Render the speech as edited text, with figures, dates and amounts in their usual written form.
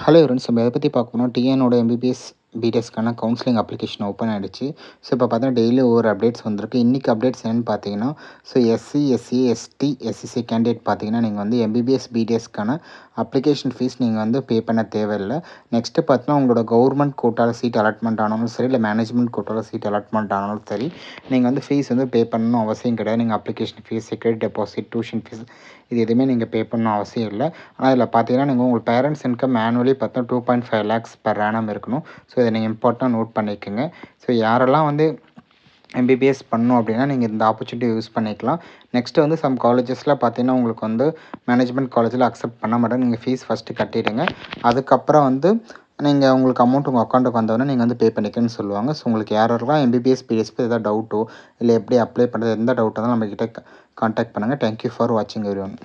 Hello friends, நம்ம எதை பற்றி பார்க்கணும் டிஎனோட எம்பிபிஎஸ் பிடிஎஸ்க்கான கவுன்சிலிங் அப்ளிகேஷன் ஓப்பன் ஆகிடுச்சு. ஸோ இப்போ பார்த்தீங்கன்னா டெய்லி ஒவ்வொரு அப்டேட்ஸ் வந்திருக்கு. இன்றைக்கி அப்டேட்ஸ் என்னென்னு பார்த்தீங்கன்னா, so SC, SC, ST, SCC candidate பார்த்தீங்கன்னா நீங்கள் வந்து எம்பிபிஎஸ் பிடிஎஸ்க்கான அப்ளிகேஷன் ஃபீஸ் நீங்கள் வந்து பே பண்ண தேவையில்லை. நெக்ஸ்ட்டு பார்த்தீங்கன்னா உங்களோட கவர்மெண்ட் கோட்டாவில் சீட் அலாட்மெண்ட் ஆனாலும் சரி, இல்லை மேனேஜ்மெண்ட் கோட்டாவில் சீட் அலாட்மெண்ட் ஆனாலும் சரி, நீங்கள் வந்து ஃபீஸ் வந்து பே பண்ணணும் அவசியம் கிடையாது. நீங்கள் application fees, security deposit, tuition fees இது எதுவுமே நீங்கள் பே பண்ணணும் அவசியம் இல்லை. ஆனால் இதில் பார்த்தீங்கன்னா நீங்கள் உங்கள் பேரண்ட்ஸ் இன்கம் மேனுவலி பார்த்தா 2.5 lakhs பெர் ஆனம் இருக்கணும். ஸோ இதை நீங்கள் இம்பார்ட்டண்டாக நோட் பண்ணிக்கோங்க. ஸோ யாரெல்லாம் வந்து எம்பிபிஎஸ் பண்ணணும் அப்படின்னா நீங்கள் இந்த ஆப்பர்ச்சுனிட்டி யூஸ் பண்ணிக்கலாம். நெக்ஸ்ட்டு வந்து சம் காலேஜஸில் பார்த்தீங்கன்னா உங்களுக்கு வந்து மேனேஜ்மெண்ட் காலேஜில் அக்செப்ட் பண்ண மாட்டாங்க. நீங்கள் ஃபீஸ் ஃபஸ்ட்டு கட்டிடுங்க. அதுக்கப்புறம் வந்து நீங்கள் உங்களுக்கு அமௌண்ட் உங்கள் அக்கௌண்ட்டுக்கு வந்தோடனே நீங்கள் வந்து பே பண்ணிக்கன்னு சொல்லுவாங்க. ஸோ உங்களுக்கு யாரெல்லாம் எம்பிபிஎஸ் பிடிஎஸ்க்கு எதாவது டவுட்டோ இல்லை எப்படி அப்ளை பண்ணுறது எந்த டவுட்டாக இருந்தாலும் நம்மக்கிட்ட கான்டாக்ட் பண்ணுங்கள். தேங்க்யூ ஃபார் வாட்சிங் எவ்ரிஒன்.